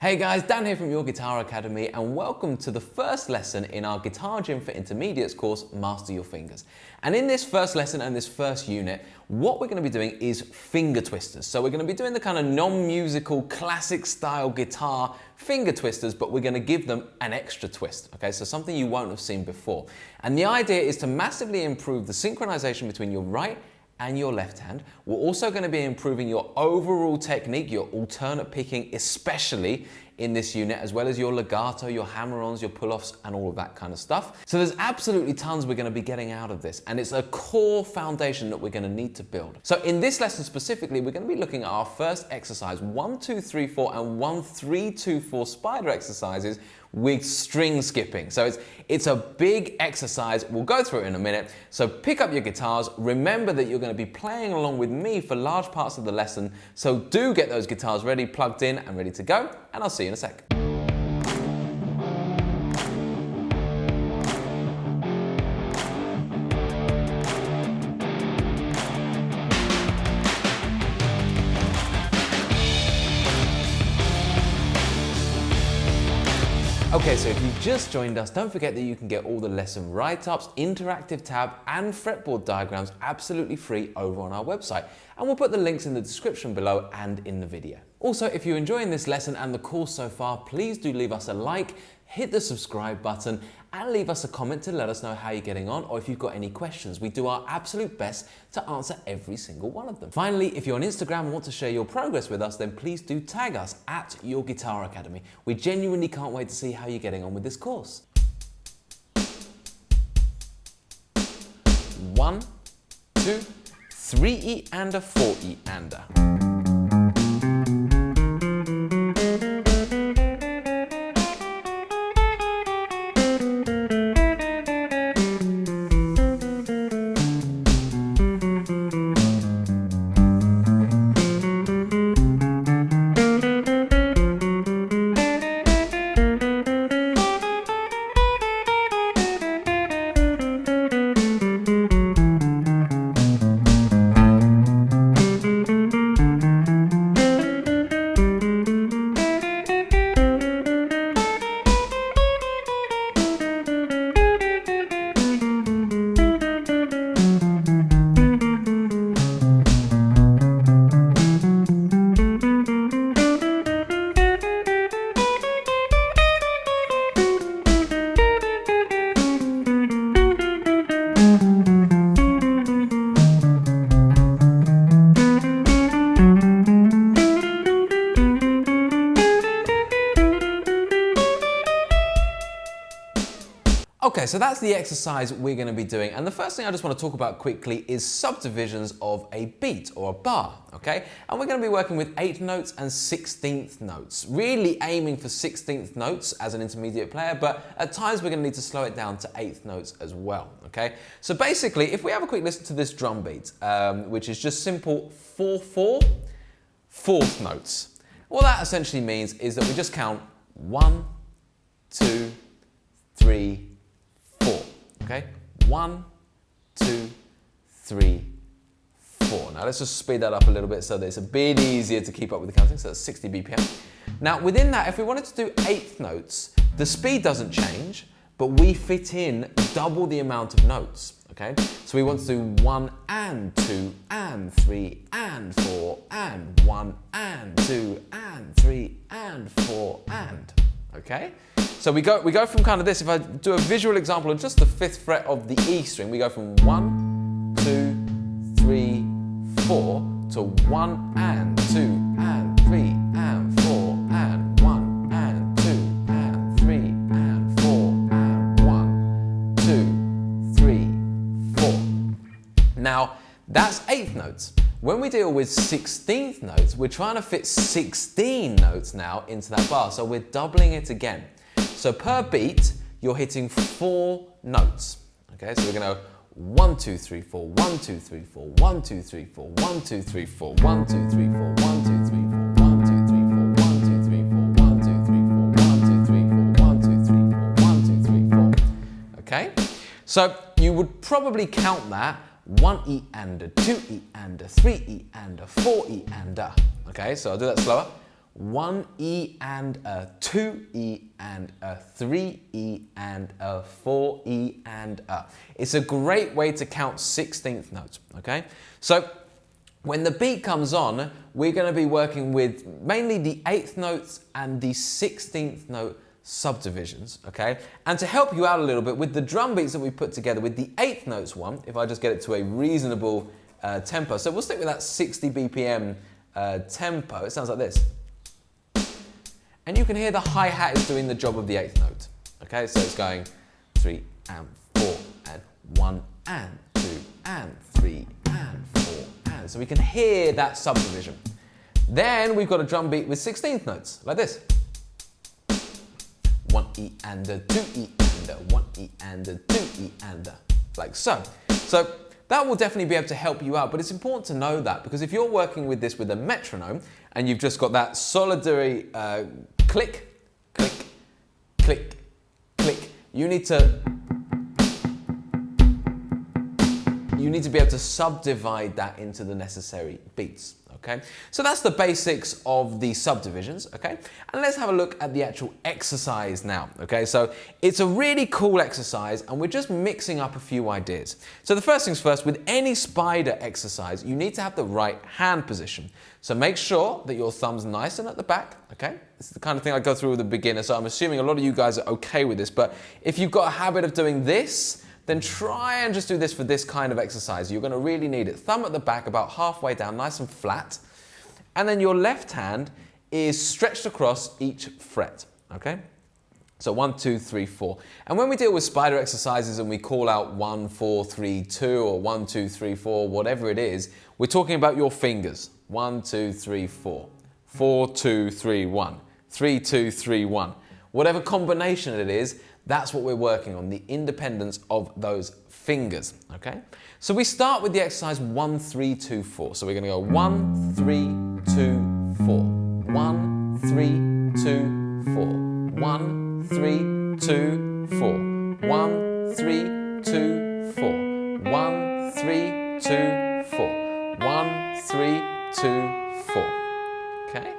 Hey guys, Dan here from Your Guitar Academy and welcome to the first lesson in our Guitar Gym for Intermediates course, Master Your Fingers. And in this first lesson and this first unit, what we're going to be doing is finger twisters. So we're going to be doing the kind of non-musical, classic style guitar finger twisters, but we're going to give them an extra twist, okay? So something you won't have seen before. And the idea is to massively improve the synchronization between your right and your left hand. We're also going to be improving your overall technique, your alternate picking, especially in this unit, as well as your legato, your hammer-ons, your pull-offs, and all of that kind of stuff. So there's absolutely tons we're going to be getting out of this, and it's a core foundation that we're going to need to build. So in this lesson specifically, we're going to be looking at our first exercise, 1, 2, 3, 4, and 1, 3, 2, 4 spider exercises with string skipping. So it's a big exercise. We'll go through it in a minute. So pick up your guitars. Remember that you're going to be playing along with me for large parts of the lesson. So do get those guitars ready, plugged in and ready to go. And I'll see you in a sec. Okay, so if you've just joined us, don't forget that you can get all the lesson write-ups, interactive tab, and fretboard diagrams absolutely free over on our website. And we'll put the links in the description below and in the video. Also, if you're enjoying this lesson and the course so far, please do leave us a like, hit the subscribe button, and leave us a comment to let us know how you're getting on or if you've got any questions. We do our absolute best to answer every single one of them. Finally, if you're on Instagram and want to share your progress with us, then please do tag us at Your Guitar Academy. We genuinely can't wait to see how you're getting on with this course. 1, 2, 3 E and a 4 E and a. Okay, so that's the exercise we're going to be doing, and the first thing I just want to talk about quickly is subdivisions of a beat or a bar, okay? And we're going to be working with 8th notes and 16th notes, really aiming for 16th notes as an intermediate player, but at times we're going to need to slow it down to 8th notes as well, okay? So basically, if we have a quick listen to this drum beat, which is just simple 4/4, 4th notes. What that essentially means is that we just count 1, 2, 3, 4, okay? 1, 2, 3, 4. Now let's just speed that up a little bit so that it's a bit easier to keep up with the counting, so that's 60 BPM. Now within that, if we wanted to do 8th notes, the speed doesn't change, but we fit in double the amount of notes, okay? So we want to do 1 and 2 and 3 and 4 and 1 and 2 and 3 and 4 and, okay? So we go from kind of this, if I do a visual example of just the 5th fret of the E string, we go from 1, 2, 3, 4 to 1 and 2 and 3 and 4 and 1 and 2 and 3 and 4 and 1, 2, 3, 4. Now, that's 8th notes. When we deal with 16th notes, we're trying to fit 16 notes now into that bar, so we're doubling it again. So per beat, you're hitting 4 notes. Okay, so we're going to go 1, 2, 3, 4, 1, 2, 3, 4, 1, 2, 3, 4, 1, 2, 3, 4, 1, 2, 3, 4, 1, 2, 3, 4, 1, 2, 3, 4, 1, 2, 3, 4, 1, 2, 3, 4, 1, 2, 3, 4, 1, 2, 3, 4, 1, 2, 3, 4. Okay, so you would probably count that 1 E and a 2 E and a 3 E and a 4 E and a. Okay, so I'll do that slower. 1 E and a 2 E and a 3 E and a 4 E and a. It's a great way to count 16th notes, okay? So when the beat comes on, we're going to be working with mainly the 8th notes and the 16th note subdivisions, okay? And to help you out a little bit with the drum beats that we put together with the 8th notes one, if I just get it to a reasonable tempo. So we'll stick with that 60 BPM tempo. It sounds like this. And you can hear the hi-hat is doing the job of the 8th note. Okay, so it's going 3 and 4 and 1 and 2 and 3 and 4 and. So we can hear that subdivision. Then we've got a drum beat with 16th notes, like this. 1 E and a 2 E and a 1 E and a 2 E and a. Like so. So that will definitely be able to help you out, but it's important to know that because if you're working with this with a metronome and you've just got that solitary click, click, click, click, you need to be able to subdivide that into the necessary beats, okay? So that's the basics of the subdivisions, okay? And let's have a look at the actual exercise now, okay? So it's a really cool exercise and we're just mixing up a few ideas. So the first things first, with any spider exercise, you need to have the right hand position. So make sure that your thumb's nice and at the back, okay? This is the kind of thing I go through with a beginner, so I'm assuming a lot of you guys are okay with this, but if you've got a habit of doing this, then try and just do this for this kind of exercise. You're going to really need it. Thumb at the back, about halfway down, nice and flat. And then your left hand is stretched across each fret, okay? So 1, 2, 3, 4. And when we deal with spider exercises and we call out 1, 4, 3, 2, or 1, 2, 3, 4, whatever it is, we're talking about your fingers. 1, 2, 3, 4. 4, 2, 3, 1. 3, 2, 3, 1. Whatever combination it is, that's what we're working on, the independence of those fingers, okay? So we start with the exercise 1, 3, 2, 4. So we're going to go 1, 3, 2, 4. 1, 3, 2, 4. 1, 3, 2, 4. 1, 3, 2, 4. 1, 3, 2, 4. 1, 3, 2, 4. Okay?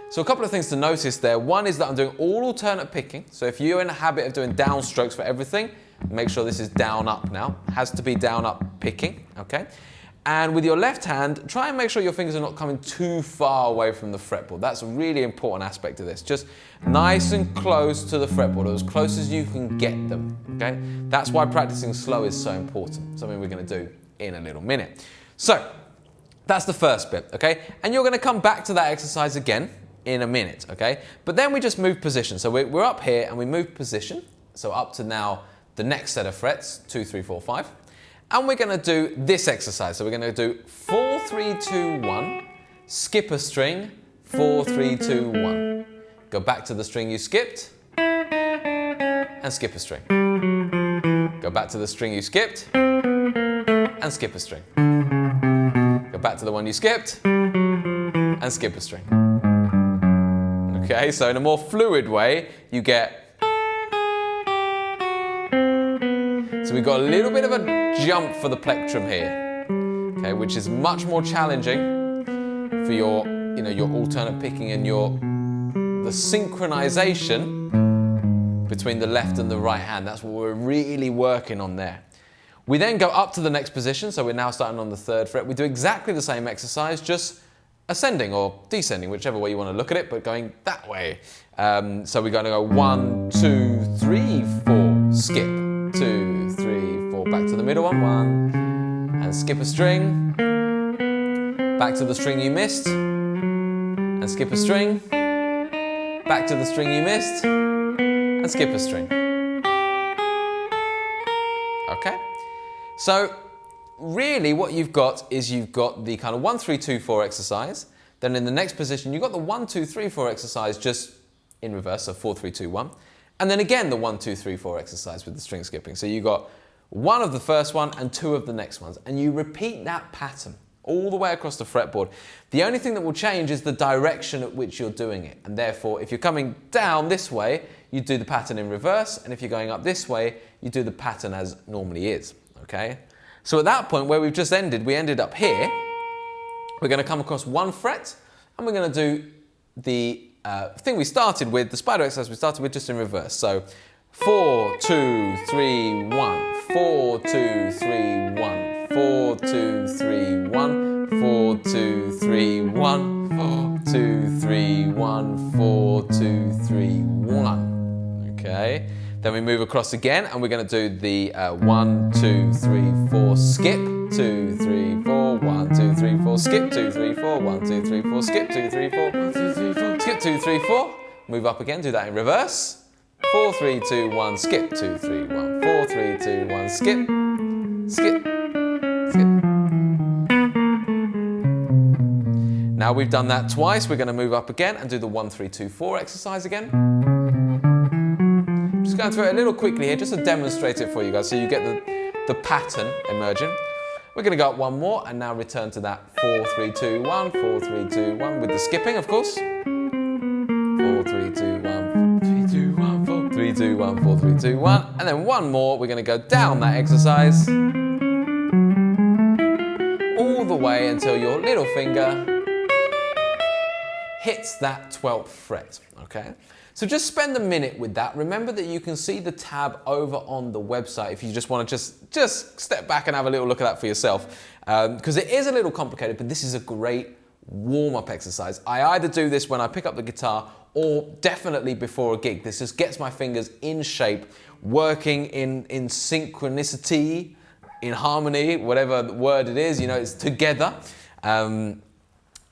So a couple of things to notice there. One is that I'm doing all alternate picking. So if you're in a habit of doing down strokes for everything, make sure this is down up now. It has to be down up picking, okay? And with your left hand, try and make sure your fingers are not coming too far away from the fretboard. That's a really important aspect of this. Just nice and close to the fretboard, as close as you can get them, okay? That's why practicing slow is so important, something we're going to do in a little minute. So that's the first bit, okay? And you're going to come back to that exercise again in a minute, okay? But then we just move position. So we're up here and we move position. So up to now the next set of frets, 2, 3, 4, 5. And we're gonna do this exercise. So we're gonna do 4, 3, 2, 1, skip a string, 4, 3, 2, 1. Go back to the string you skipped, and skip a string. Go back to the string you skipped, and skip a string. Go back to the one you skipped, and skip a string. Okay, so in a more fluid way, you get... So we've got a little bit of a jump for the plectrum here, okay, which is much more challenging for your, your alternate picking and the synchronization between the left and the right hand. That's what we're really working on there. We then go up to the next position, so we're now starting on the 3rd fret. We do exactly the same exercise, just ascending or descending, whichever way you want to look at it, but going that way. So we're going to go 1, 2, 3, 4, skip, 2, 3, 4, back to the middle one, 1, and skip a string, back to the string you missed, and skip a string, back to the string you missed, and skip a string. Okay? So really what you've got is you've got the kind of 1, 3, 2, 4 exercise. Then in the next position, you've got the 1, 2, 3, 4 exercise just in reverse, so 4, 3, 2, 1. And then again, the 1, 2, 3, 4 exercise with the string skipping. So you've got 1 of the first one and 2 of the next ones. And you repeat that pattern all the way across the fretboard. The only thing that will change is the direction at which you're doing it. And therefore, if you're coming down this way, you do the pattern in reverse. And if you're going up this way, you do the pattern as normally is, okay? So at that point where we've just ended, we ended up here. We're going to come across 1 fret and we're going to do the thing we started with, the spider exercise we started with, just in reverse. So 4, 2, 3, 1, 4, 2, 3, 1, 4, 2, 3, 1, 4, 2, 3, 1, 4, 2, 3, 1, 4, 2, 3, 1. Okay. Then we move across again, and we're going to do the 1, 2, 3, 4, skip, 2, 3, 4, 1, 2, 3, 4, skip, 2, 3, 4, 1, 2, 3, 4, skip, 2, 3, 4, 1, 2, 3, 4, skip, 2, 3, 4. Move up again, do that in reverse. 4, 3, 2, 1, skip, 2, 3, 1, 4, 3, 2, 1, skip, skip, skip. Now we've done that twice, we're going to move up again and do the 1, 3, 2, 4 exercise again. Just going through it a little quickly here, just to demonstrate it for you guys, so you get the pattern emerging. We're going to go up one more and now return to that 4, 3, 2, 1, 4, 3, 2, 1 with the skipping, of course. 4, 3, 2, 1, 3, 2, 1, 4, 3, 2, 1, 4, 3, 2, 1. And then one more, we're going to go down that exercise all the way until your little finger hits that 12th fret, okay? So just spend a minute with that. Remember that you can see the tab over on the website if you just want to just step back and have a little look at that for yourself. Because it is a little complicated, but this is a great warm-up exercise. I either do this when I pick up the guitar or definitely before a gig. This just gets my fingers in shape, working in synchronicity, in harmony, whatever word it is, you know, it's together. And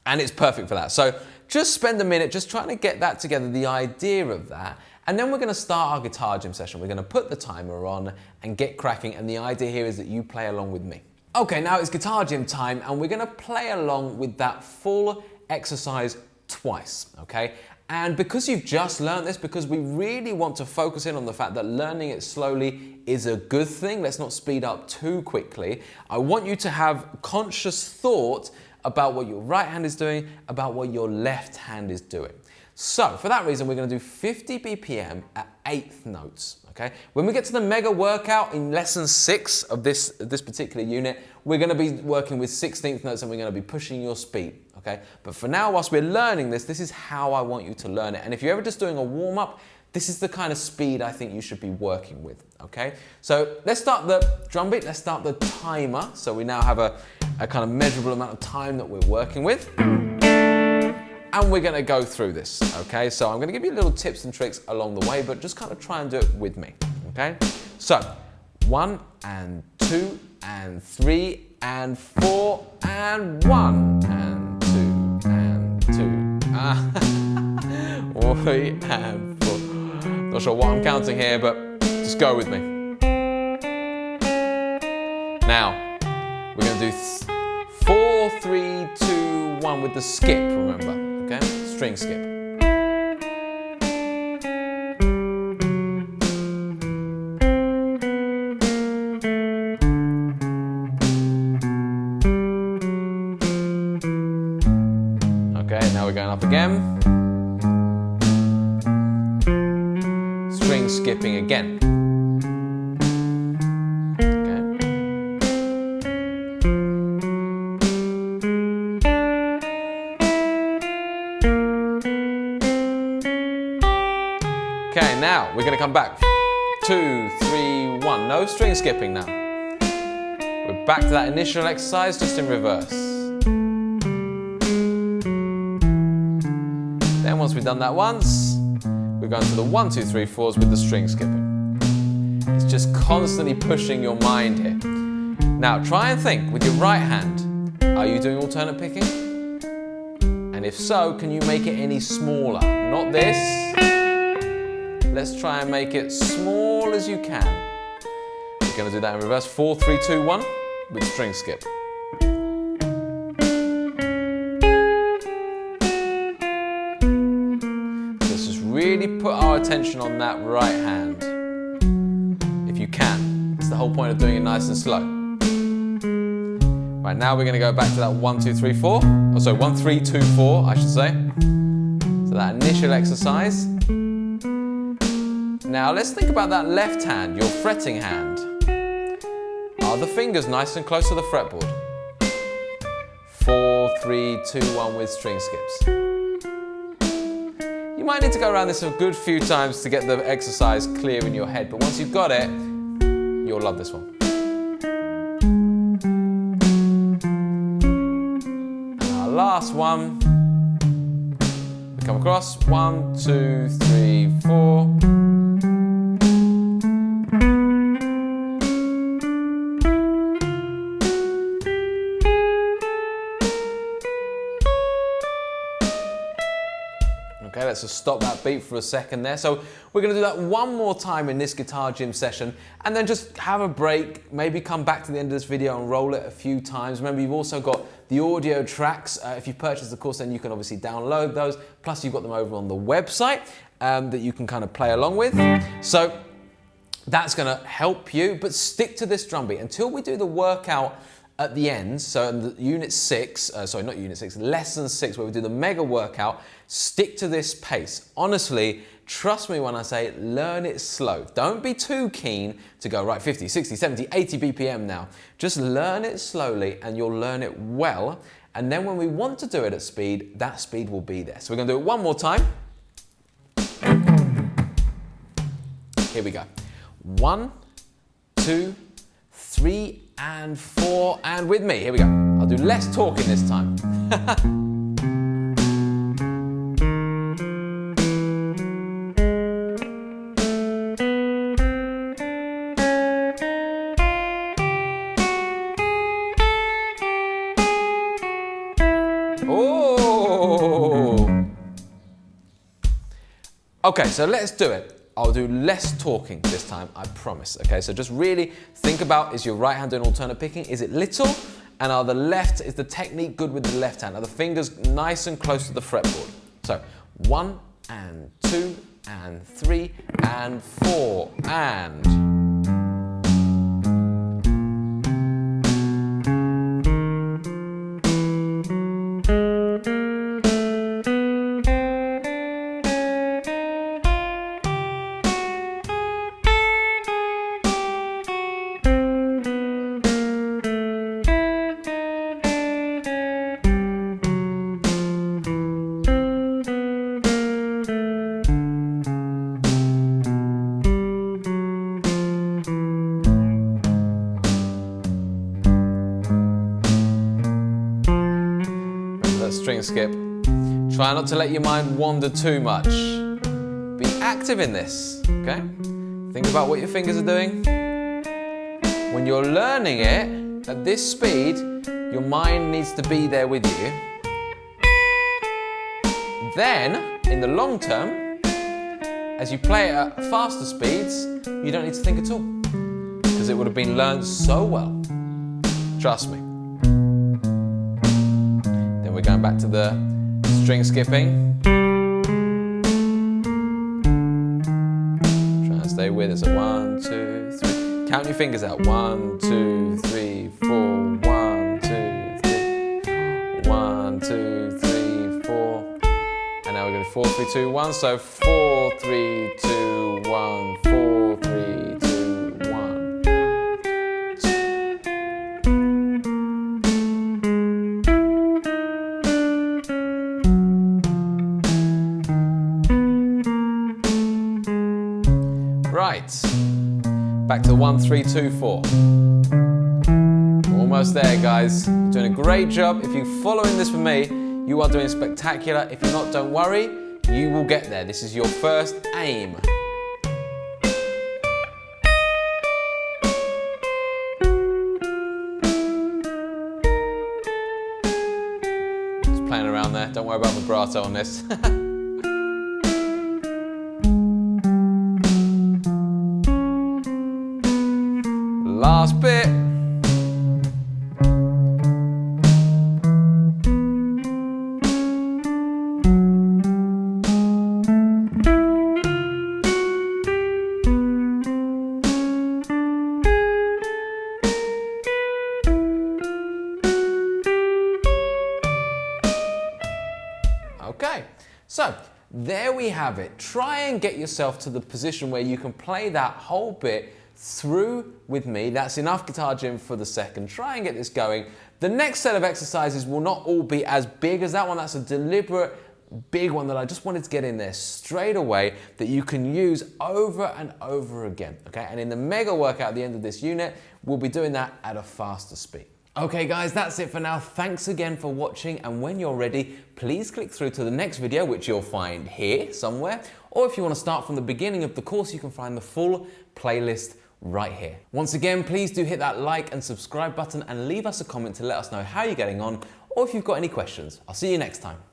it's perfect for that. So just spend a minute just trying to get that together, the idea of that. And then we're going to start our guitar gym session. We're going to put the timer on and get cracking. And the idea here is that you play along with me. Okay, now it's guitar gym time, and we're going to play along with that full exercise twice, okay? And because you've just learned this, because we really want to focus in on the fact that learning it slowly is a good thing, let's not speed up too quickly. I want you to have conscious thought about what your right hand is doing, about what your left hand is doing. So for that reason, we're going to do 50 BPM at 8th notes. Okay? When we get to the mega workout in lesson 6 of this particular unit, we're going to be working with 16th notes and we're going to be pushing your speed. Okay? But for now, whilst we're learning this, this is how I want you to learn it. And if you're ever just doing a warm-up, this is the kind of speed I think you should be working with. Okay? So let's start the drum beat, let's start the timer. So we now have a kind of measurable amount of time that we're working with. And we're going to go through this, okay? So I'm going to give you little tips and tricks along the way, but just kind of try and do it with me, okay? So 1 and 2 and 3 and 4 and 1 and 2 and 2. 3 and 4. Not sure what I'm counting here, but just go with me. Now, we're going to do 4, 3, 2, 1 with the skip, remember? Okay, string skip. Okay, now we're going up again. String skipping again. Okay, now we're going to come back. 2, 3, 1. No string skipping now. We're back to that initial exercise, just in reverse. Then once we've done that once, we're going to the 1, 2, 3, 4s with the string skipping. It's just constantly pushing your mind here. Now try and think with your right hand, are you doing alternate picking? And if so, can you make it any smaller? Not this. Let's try and make it small as you can. We're going to do that in reverse. 4, 3, 2, 1 with string skip. Let's just really put our attention on that right hand. If you can. It's the whole point of doing it nice and slow. Right, now we're going to go back to that 1, 2, 3, 4. Oh, sorry, 1, 3, 2, 4, I should say. So that initial exercise. Now let's think about that left hand, your fretting hand. Are the fingers nice and close to the fretboard? 4, 3, 2, 1 with string skips. You might need to go around this a good few times to get the exercise clear in your head, but once you've got it, you'll love this one. And our last one, we come across, 1, 2, 3, 4. Okay, let's just stop that beat for a second there. So we're going to do that one more time in this guitar gym session and then just have a break, maybe come back to the end of this video and roll it a few times. Remember, you've also got the audio tracks. If you purchase the course, then you can obviously download those. Plus, you've got them over on the website that you can kind of play along with. So that's going to help you, but stick to this drum beat until we do the workout at the end. So in the unit 6, sorry, not unit 6, lesson 6, where we do the mega workout, stick to this pace. Honestly, trust me when I say learn it slow. Don't be too keen to go right 50, 60, 70, 80 BPM now. Just learn it slowly and you'll learn it well. And then when we want to do it at speed, that speed will be there. So we're going to do it one more time. Here we go. 1, 2, 3, and 4, and with me. Here we go. I'll do less talking this time. Oh! Okay, so let's do it. I'll do less talking this time, I promise. Okay, so just really think about, is your right hand doing alternate picking? Is it little? And are the left, is the technique good with the left hand? Are the fingers nice and close to the fretboard? So 1 and 2 and 3 and 4 and... string skip. Try not to let your mind wander too much. Be active in this, okay? Think about what your fingers are doing. When you're learning it at this speed, your mind needs to be there with you. Then, in the long term, as you play it at faster speeds, you don't need to think at all, because it would have been learned so well. Trust me. We're going back to the string skipping. Try and stay with us at 1, 2, 3. Count your fingers out. 1, 2, 3, 4. 1, 2, 3. 1, 2, 3, 4. And now we're going to 4, 3, 2, 1. So 4, 3, 2, 1. 4, 3, 2, 1. Right, back to 1, 3, 2, 4. Almost there, guys. You're doing a great job. If you're following this with me, you are doing spectacular. If you're not, don't worry, you will get there. This is your first aim. Just playing around there. Don't worry about vibrato on this. Last bit. Okay, so there we have it. Try and get yourself to the position where you can play that whole bit through with me. That's enough guitar gym for the second. Try and get this going. The next set of exercises will not all be as big as that one. That's a deliberate big one that I just wanted to get in there straight away that you can use over and over again, okay? And in the mega workout at the end of this unit, we'll be doing that at a faster speed. Okay guys, that's it for now. Thanks again for watching, and when you're ready, please click through to the next video, which you'll find here somewhere, or if you want to start from the beginning of the course, you can find the full playlist right here. Once again, please do hit that like and subscribe button and leave us a comment to let us know how you're getting on, or if you've got any questions. I'll see you next time.